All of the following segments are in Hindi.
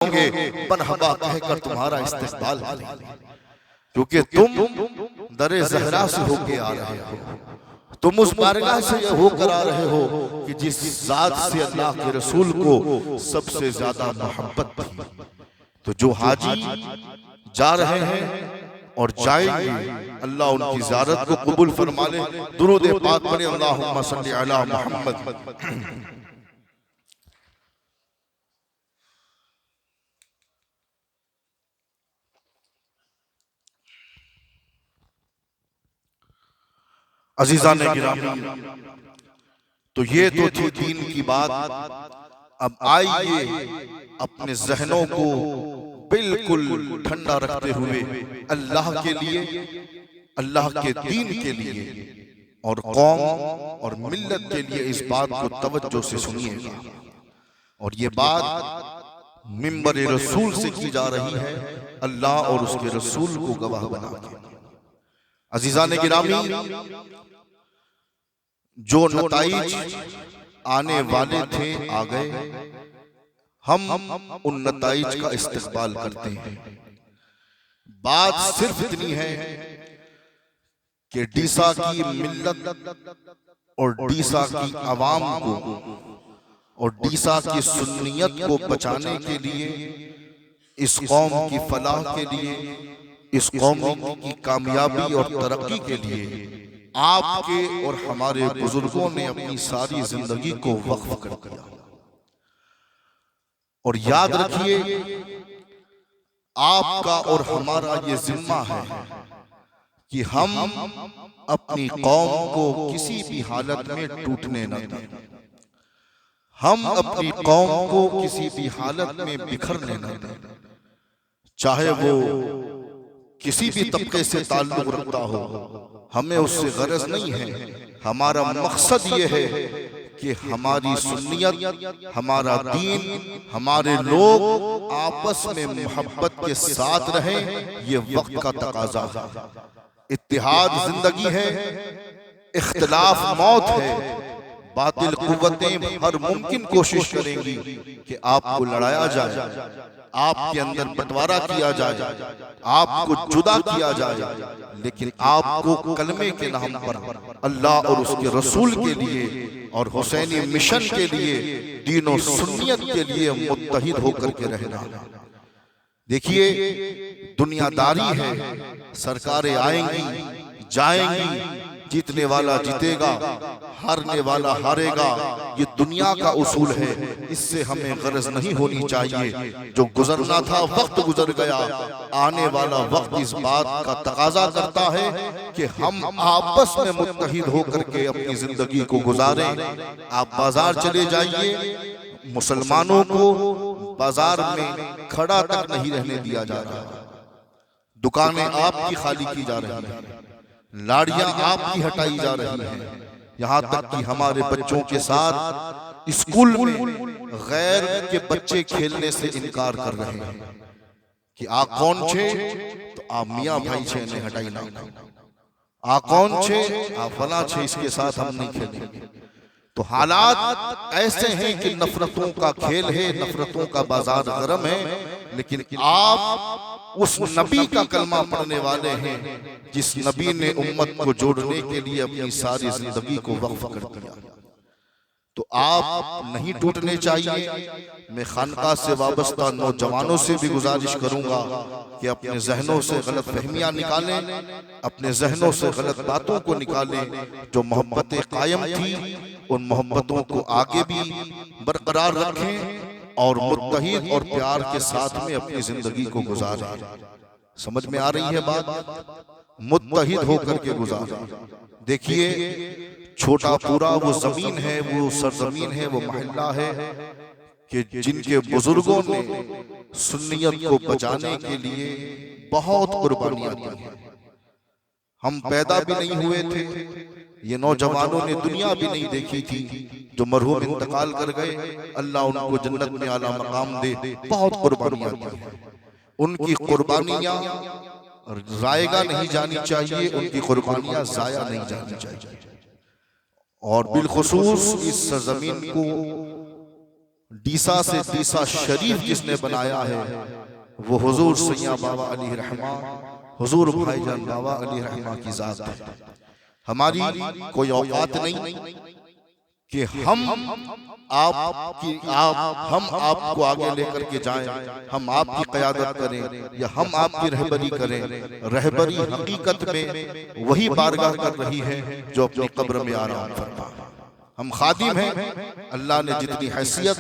होंगे बनहबा कहकर तुम्हारा इस्तेक़बाल करेंगे, क्योंकि तुम दरे ज़हरा से होके आ रहे हो, तुम उस बारगाह से होकर आ रहे हो कि जिस ज़ात से अल्लाह के रसूल को सबसे ज्यादा मोहब्बत थी। तो जो हाजी जा रहे हैं और जाएंगे, अल्लाह उनकी ज़ियारत को कबूल फरमा ले। दुरूद पाक पढ़े, अल्लाहुम्मा सल्ली अला मुहम्मद। अजीज़ान गिरामी, तो ये तो थी दीन की बात। अब आइए अपने ज़हनों को बिल्कुल ठंडा रखते हुए अल्लाह के लिए, अल्लाह के दीन के लिए और कौम और मिल्लत के लिए इस बात को तवज्जो से सुनिएगा। और ये बात मिंबर रसूल से की जा रही है, अल्लाह और उसके रसूल को गवाह बना के। अजीज़ान गिरामी, जो नताइज आने वाले थे आ गए, हम उन नताइज का इस्तेक़बाल करते हैं। बात सिर्फ इतनी है कि डीसा की मिल्लत और डीसा की आवाम को और डीसा की सुन्नियत को बचाने के लिए, इस कौम की फलाह के लिए, इस कौम की कामयाबी और तरक्की के लिए आपके और हमारे बुजुर्गों ने अपनी सारी जिंदगी को वक्फ कर दिया। और याद रखिए, आपका और हमारा ये जिम्मा है कि हम अपनी कौम को किसी भी हालत में टूटने न दें, हम अपनी कौम को किसी भी हालत में बिखरने न दें, चाहे वो किसी भी तबके से ताल्लुक रखता हो। हमें उससे गरज नहीं है। हमारा मकसद ये है कि हमारी सुन्नियत, हमारा दीन, हमारे लोग आपस में मोहब्बत के साथ रहें। ये वक्त का तकाजा है। इत्तेहाद जिंदगी है, इख्तिलाफ मौत है। बातिल कुव्वतें हर मुमकिन कोशिश करेंगी कि आपको लड़ाया जाए, आपके अंदर बंटवारा किया जाए, आपको जुदा किया जाए। लेकिन आपको कलमे के नाम पर अल्लाह और उसके रसूल के लिए और हुसैनी मिशन के लिए, दीन और सुन्नियत के लिए मुत्तहिद होकर के रहना। देखिए, दुनियादारी है, सरकारें आएंगी जाएंगी, जीतने वाला जीतेगा, हारने वाला हारेगा। ये दुनिया का उसूल है, इससे हमें गरज नहीं होनी चाहिए। जो गुजरना था वक्त गुजर गया, आने वाला वक्त इस बात का तकाजा करता है कि हम आपस में मुत्तहिद होकर के अपनी जिंदगी को गुजारें। आप बाजार चले जाइए, मुसलमानों को बाजार में खड़ा तक नहीं रहने दिया जा रहा। दुकानें आपकी खाली की जा रही हैं, लाड़ियां आपकी हटाई जा रही हैं। यहाँ तक कि हमारे बच्चों के साथ स्कूल में गैर के बच्चे खेलने से इनकार कर रहे हैं कि आ कौन छे, तो आ मियाँ भाई छे ने हटाई ना, आ कौन छे, आ फला छे, इसके साथ हम नहीं खेलेंगे। तो हालात ऐसे हैं कि नफरतों का खेल है, नफरतों का बाजार गरम है। लेकिन आप उस नबी का कलमा पढ़ने वाले हैं जिस नबी ने उम्मत को जोड़ने के लिए अपनी सारी जिंदगी को वक्फ कर दिया। तो आप नहीं टूटने चाहिए। मैं खानका से वाबस्ता नौजवानों से भी गुजारिश करूंगा कि अपने जहनों से गलत फहमियां निकालें, अपने जहनों से गलत बातों को निकालें। जो मोहब्बतें कायम थी, उन मोहब्बतों को आगे भी बरकरार रखें और मुत्तहिद और प्यार के साथ में अपनी जिंदगी को गुजारें। समझ में आ रही है बात? मुत्तहिद होकर के गुजारें। देखिए, छोटा पूरा वो जमीन है, वो सरजमीन है, वो महल्ला है कि जिनके बुजुर्गों ने सुन्नियत को बचाने के लिए बहुत कुर्बानियां दी हैं। हम पैदा भी नहीं हुए थे, ये नौजवानों ने दुनिया भी नहीं देखी थी। जो मरहूम इंतकाल कर गए, अल्लाह उनको जन्नत में आला मकाम दे। बहुत कुर्बानियां दी हैं। उनकी कुर्बानियां जायगा नहीं जानी चाहिए, उनकी कुर्बानियां जाया नहीं जानी चाहिए। और बिलखुसूस इस सरजमीन को डीसा से डीसा शरीफ जिसने बनाया है वो हुजूर सैयद बाबा अली रहमा, हुजूर भाईजान बाबा अली रहमा की जात है। हमारी कोई औकात नहीं कि हम आपको आगे लेकर के जाएं, हम आपकी क़यादत करें या हम आपकी रहबरी करें। रहबरी हकीकत में वही बारगाह कर रही है जो अपनी कब्र में आराम फरमा। हम खादिम हैं, अल्लाह ने जितनी हैसियत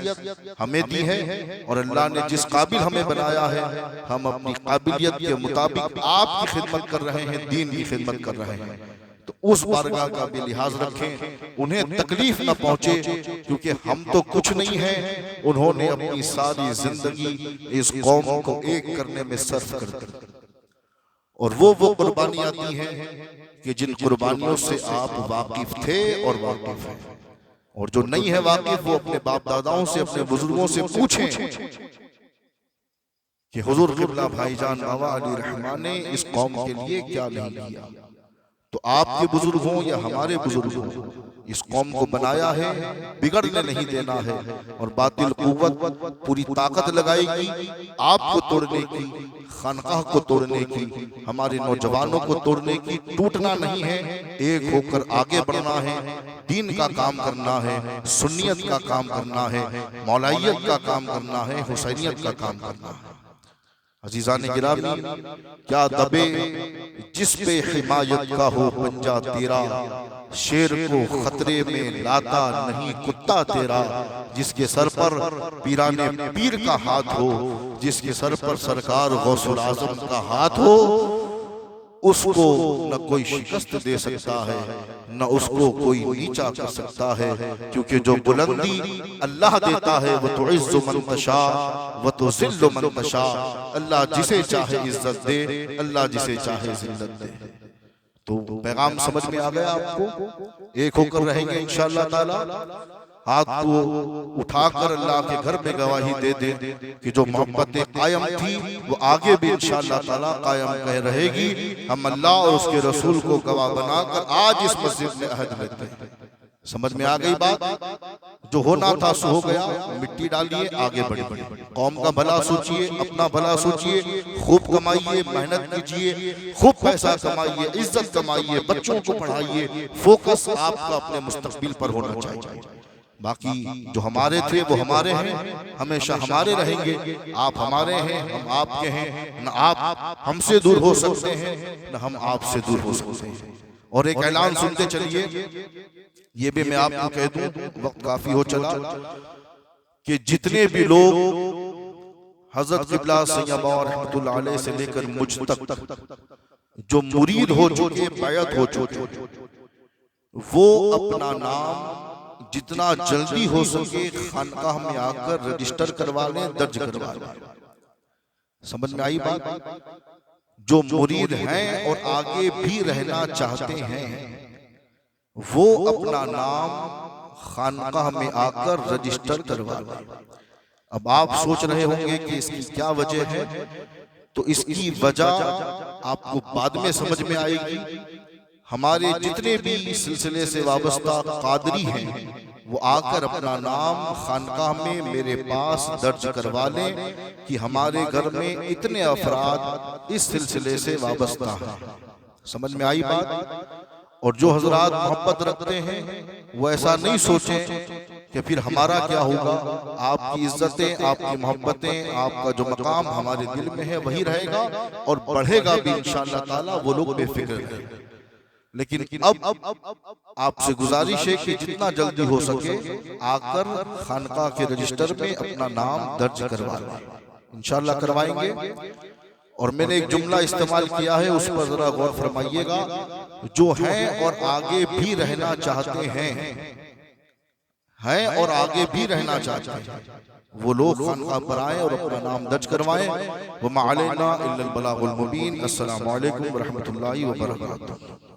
हमें दी है और अल्लाह ने जिस काबिल हमें बनाया है, हम अपनी काबिलियत के मुताबिक आपकी खिदमत कर रहे हैं, दीन की खिदमत कर रहे हैं। तो उस बारगाह का भी लिहाज रखें, उन्हें तकलीफ न पहुंचे, क्योंकि हम तो कुछ नहीं है। उन्होंने अपनी सारी जिंदगी इस कौम को एक करने में सर्फ कर दी और वो कुर्बानियां दी हैं कि जिन कुर्बानियों से आप वाकिफ थे और वाकिफ हैं। और जो नहीं है वाकिफ, वो अपने बाप दादाओं से, अपने बुजुर्गों से पूछें कि हुजूर क़िबला भाईजान बाबा अली रहमान ने इस कौम के लिए क्या नहीं किया। तो आपके बुजुर्ग हों या हमारे बुजुर्ग हों, इस कौम को बनाया है, बिगड़ने नहीं देना है। और बातिल कुव्वत पूरी ताकत लगाएगी आपको तोड़ने की, खानकाह को तोड़ने की, हमारे नौजवानों को तोड़ने की। टूटना नहीं है, एक होकर आगे बढ़ना है, दीन का काम करना है, सुन्नियत का काम करना है, मौलाइयत का काम करना है, हुसैनियत का काम करना है। अजीजान गिरामी, क्या दबे जिस पे हिमायत का हो पंजा तेरा, शेर को खतरे में लाता नहीं कुत्ता तेरा। जिसके सर पर पीराने पीर का हाथ हो, जिसके सर पर सरकार गौसुल आजम का हाथ हो, उसको न कोई शिकस्त दे सकता है, न उसको कोई नीचा कर सकता है। क्योंकि जो बुलंदी अल्लाह देता है वो तो इज़्ज़ु मन तशा व तो ज़िल्लु मन तशा। अल्लाह जिसे चाहे इज्जत दे, अल्लाह जिसे चाहे जिल्लत दे। तो पैगाम समझ में आ गया आपको? एक होकर रहेंगे इंशाअल्लाह ताला। हाथ को उठाकर अल्लाह के घर में गवाही दे दे कि जो मोहब्बतें कायम थी वो आगे भी इंशाअल्लाह ताला कायम कह रहेगी। हम अल्लाह और उसके रसूल को गवाह बनाकर आज इस मस्जिद में अहद लेते हैं। समझ में आ गई बात? जो होना था सो हो गया, मिट्टी डालिए, आगे बढ़िए। कौम का भला सोचिए, अपना भला सोचिए, खूब कमाइए, मेहनत कीजिए, खूब पैसा कमाइए, इज्जत कमाइए, बच्चों को पढ़ाइए। फोकस आपका अपने मुस्तकबिल पर होना चाहिए। बाकी जो हमारे थे वो हमारे हैं, हमेशा हमारे रहेंगे। आप हमारे हैं, हम आपके हैं। न आप हमसे दूर हो सकते हैं, न हम आपसे दूर हो सकते हैं। और एक ऐलान सुनते चलिए, ये भी मैं आपको कह दूं, वक्त काफी हो चला, कि जितने भी लोग हजरत क़िबला सैयद बाबा रहमतुल्लाह अलैह से लेकर मुझ तक जो मुरीद हो चुके, बैयत हो चुके, वो अपना नाम जितना जल्दी हो सके खानकाह में आकर रजिस्टर करवा लें, दर्ज करवा लें। समझ में आई बात? जो मुरीद हैं और आगे भी रहना चाहते हैं, वो अपना नाम खानकाह में आकर रजिस्टर करवा लें। अब आप सोच रहे होंगे कि इसकी क्या वजह है, तो इसकी वजह आपको बाद में समझ में आएगी। हमारे जितने भी सिलसिले से वाबस्ता कादरी हैं, वो आकर अपना नाम खानकाह में मेरे पास दर्ज करवा लें कि हमारे घर में इतने अफराद इस सिलसिले से वाबस्ता हैं। समझ में आई बात? और जो हजरात मोहब्बत रखते हैं वो ऐसा नहीं सोचें कि फिर हमारा क्या होगा। आपकी इज्जतें, आपकी मोहब्बतें, आपका जो मकाम हमारे दिल में है वही रहेगा और बढ़ेगा भी इंशाअल्लाह ताला। वो लोग बेफिक्र रहेंगे। लेकिन अब आपसे गुजारिश है कि जितना जल्दी हो सके आकर खानकाह के रजिस्टर में अपना नाम दर्ज करवा लें। इंशाअल्लाह करवाएंगे। और मैंने एक जुमला इस्तेमाल किया है, उस पर जरा गौर फरमाइएगा। जो हैं और आगे भी रहना चाहते हैं और आगे भी रहना चाहते हैं, वो लोग खानकाह पर आए और अपना नाम दर्ज करवाएं। व मा अलैना इल्लल बलागुल मुबीन। अस्सलामु अलैकुम व रहमतुल्लाहि व बरकातुहू।